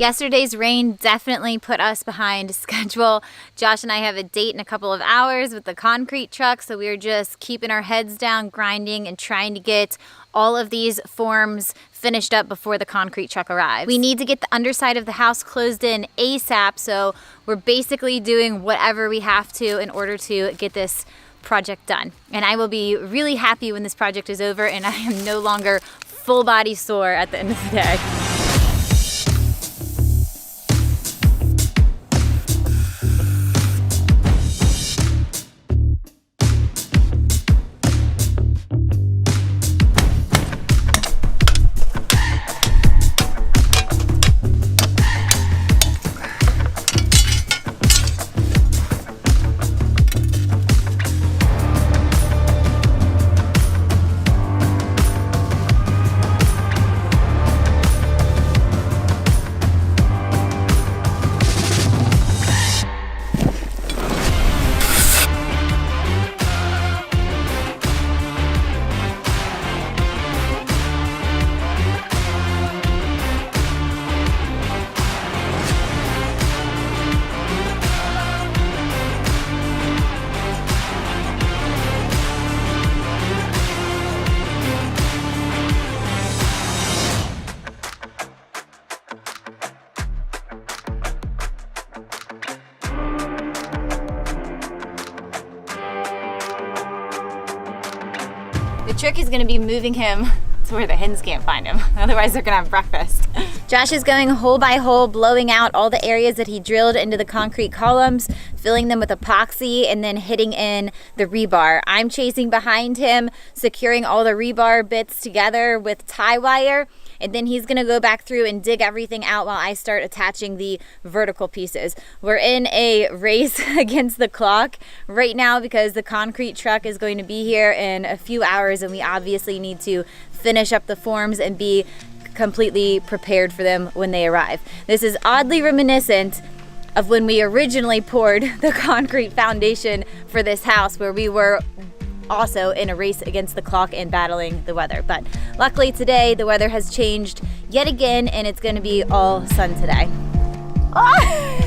Yesterday's rain definitely put us behind schedule. Josh and I have a date in a couple of hours with the concrete truck, so we're just keeping our heads down, grinding and trying to get all of these forms finished up before the concrete truck arrives. We need to get the underside of the house closed in ASAP, so we're basically doing whatever we have to in order to get this project done. And I will be really happy when this project is over and I am no longer full body sore at the end of the day. The trick is gonna be moving him to where the hens can't find him. Otherwise they're gonna have breakfast. Josh is going hole by hole, blowing out all the areas that he drilled into the concrete columns, filling them with epoxy, and then hitting in the rebar. I'm chasing behind him, securing all the rebar bits together with tie wire, and then he's gonna go back through and dig everything out while I start attaching the vertical pieces. We're in a race against the clock right now because the concrete truck is going to be here in a few hours and we obviously need to finish up the forms and be completely prepared for them when they arrive. This is oddly reminiscent of when we originally poured the concrete foundation for this house, where we were also in a race against the clock and battling the weather. But luckily today the weather has changed yet again and it's going to be all sun today. Ah!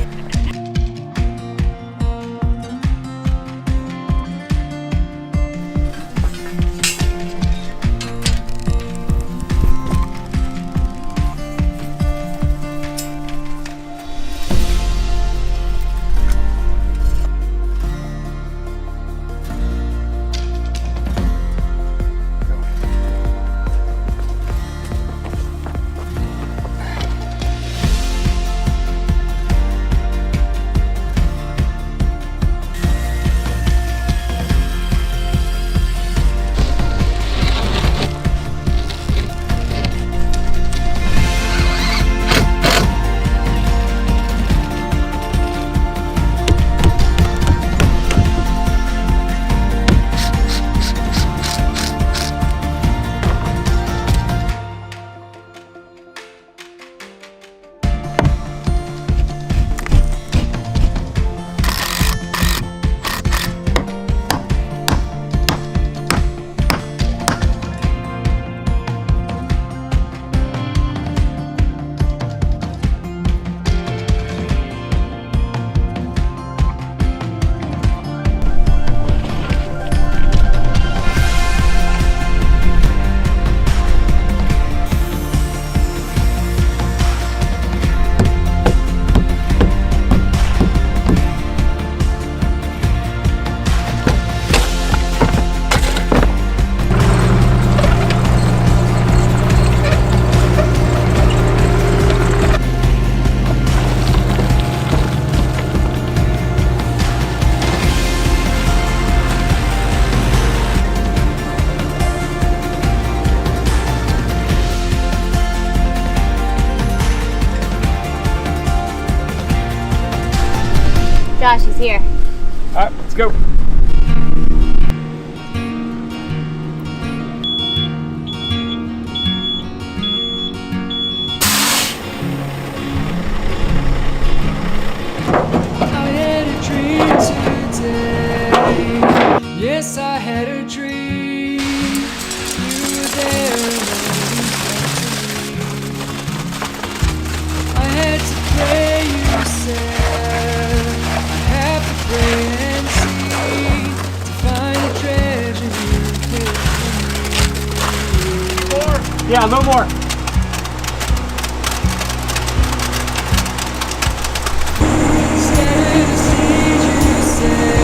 Josh, he's here. All right, let's go. I had a dream today. Yes, I had a dream. You were there and I had to day you said I have to pray and see to find the treasure you hid from me. More? Yeah, a little more. Scatter the seed you said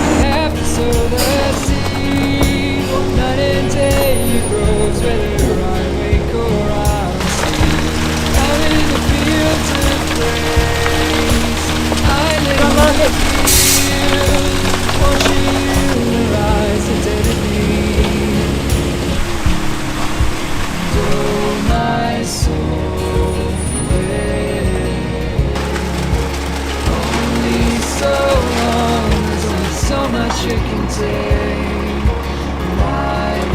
I have to sow the seed. Night and day it grows whether I wake or I sleep. Out in the fields of grace I live in the field, watching you rise the dead of me. Though my soul away, only so long, there's only so much you can take. I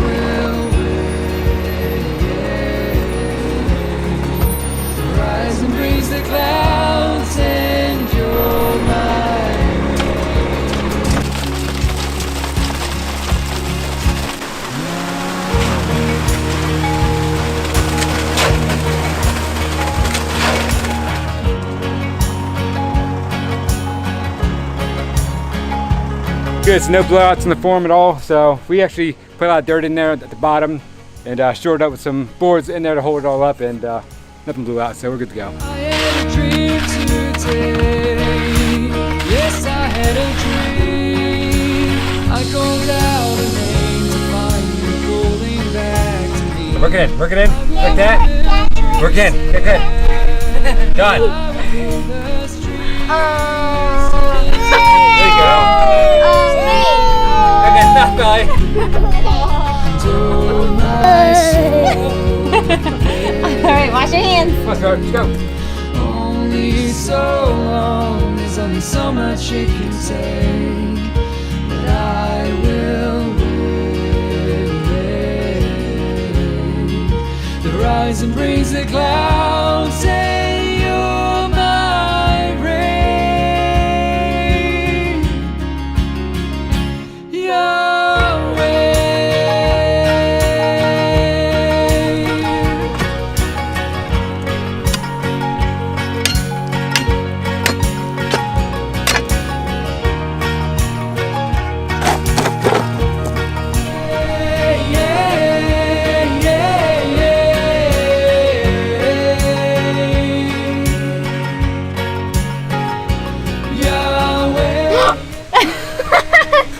will wait. Rise and breeze the clouds and you're my Good, so no blowouts in the form at all. So we actually put a lot of dirt in there at the bottom and shored up with some boards in there to hold it all up, and nothing blew out, so we're good to go. I had a dream today. Yes, I had a dream. I called out a name to find you calling back to me. Work it in, work it in, like that. Work in, good, good. Done. There you go. Okay, enough, Belly. Alright, wash your hands. Let's go, let's go. Only so long, there's only so much it can take, but I will wait. The rising brings the clouds and you're my rain. Yahweh.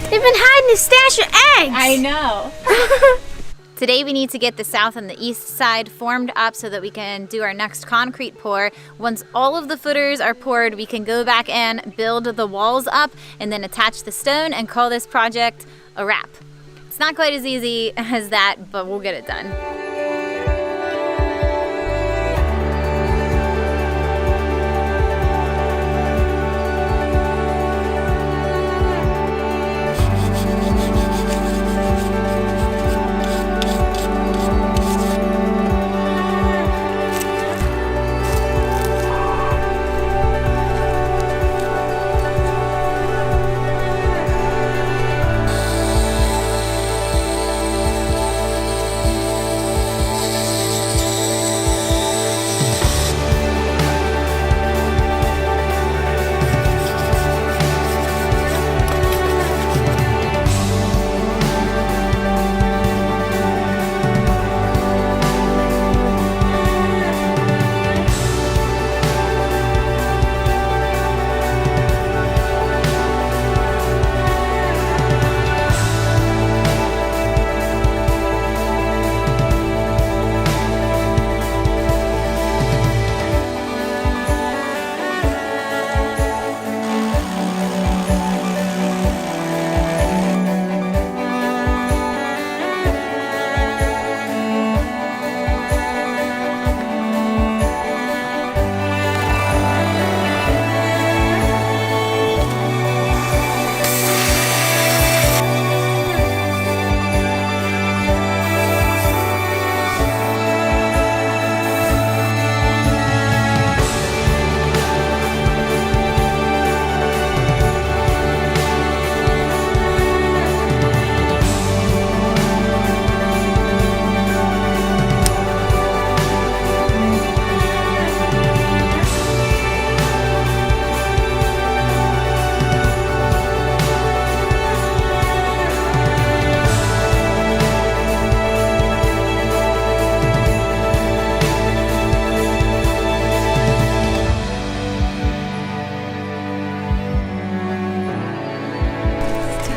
They've been hiding a stash of eggs. I know. Today we need to get the south and the east side formed up so that we can do our next concrete pour. Once all of the footers are poured, we can go back and build the walls up and then attach the stone and call this project a wrap. It's not quite as easy as that, but we'll get it done.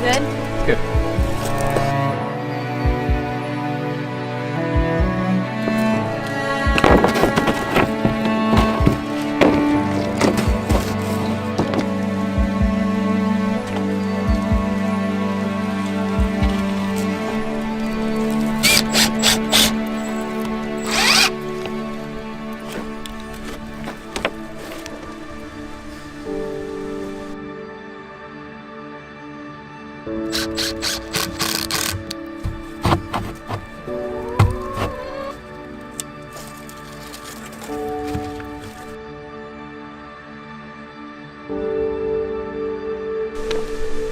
Good? Good.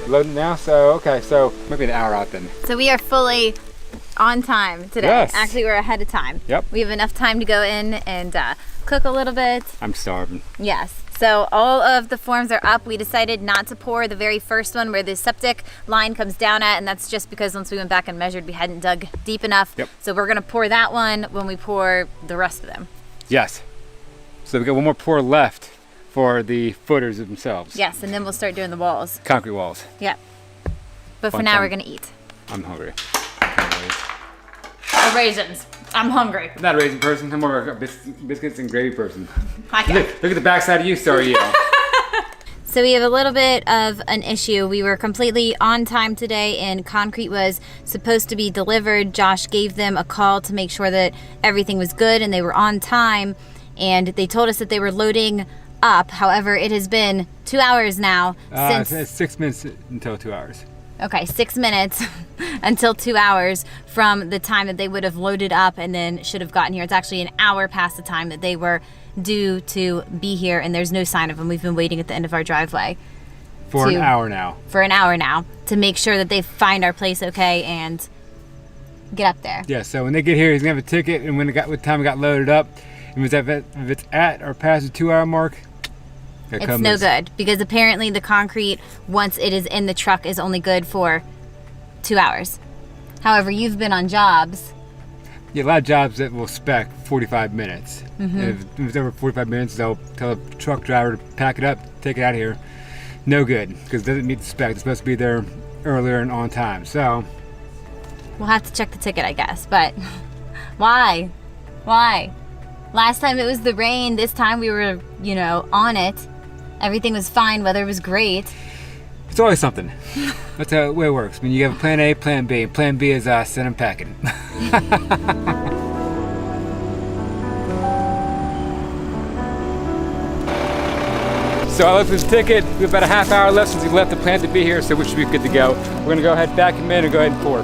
Loading now, so okay, so maybe an hour out then. So we are fully on time today. Yes. Actually, we're ahead of time. Yep. We have enough time to go in and cook a little bit. I'm starving. Yes. So all of the forms are up. We decided not to pour the very first one where the septic line comes down at, and that's just because once we went back and measured, we hadn't dug deep enough. Yep. So we're gonna pour that one when we pour the rest of them. Yes. So we got one more pour left for the footers themselves. Yes, and then we'll start doing the walls. Concrete walls. Yep. But for Fun now, time. we're gonna eat. I'm hungry. The raisins. I'm hungry. I'm not a raisin person. I'm more of a biscuits and gravy person. Okay. Look at the backside of you, so are you. So we have a little bit of an issue. We were completely on time today and concrete was supposed to be delivered. Josh gave them a call to make sure that everything was good and they were on time. And they told us that they were loading up. However, it has been 2 hours now since... It's 6 minutes until 2 hours. Okay, 6 minutes until 2 hours from the time that they would have loaded up and then should have gotten here. It's actually an hour past the time that they were due to be here, and there's no sign of them. We've been waiting at the end of our driveway For an hour now. for an hour now to make sure that they find our place okay and get up there. Yeah, so when they get here, he's gonna have a ticket, and what time it got loaded up, and if it's at or past the 2 hour mark, It's no good because apparently the concrete, once it is in the truck, is only good for 2 hours. However, you've been on jobs. Yeah, a lot of jobs that will spec 45 minutes. And if it's over 45 minutes, they'll tell the truck driver to pack it up, take it out of here. No good, because it doesn't meet the spec. It's supposed to be there earlier and on time. So We'll have to check the ticket, I guess, but why? Why? Last time it was the rain. This time we were, on it. Everything was fine. Weather was great. it's always something. That's how the way it works. When you have plan A, plan B. Plan B is send them packing. So I looked at the ticket. We have about a half hour left since we left the plant to be here, so we should be good to go. We're gonna go ahead, back him in, and go ahead and pour.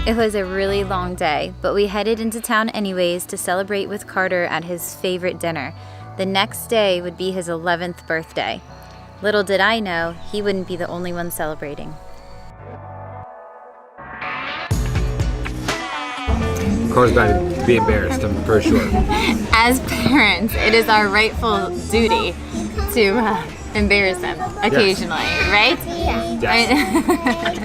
It was a really long day, but we headed into town anyways to celebrate with Carter at his favorite dinner. The next day would be his 11th birthday. Little did I know, he wouldn't be the only one celebrating. Carter's about to be embarrassed, I'm for sure. As parents, it is our rightful duty to embarrass them occasionally, right? Yes.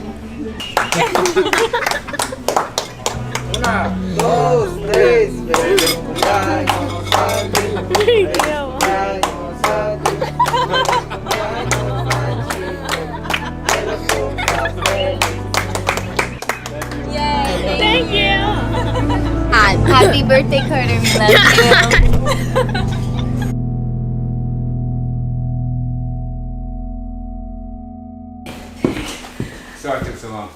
Critter, we love you. Sorry it took so long.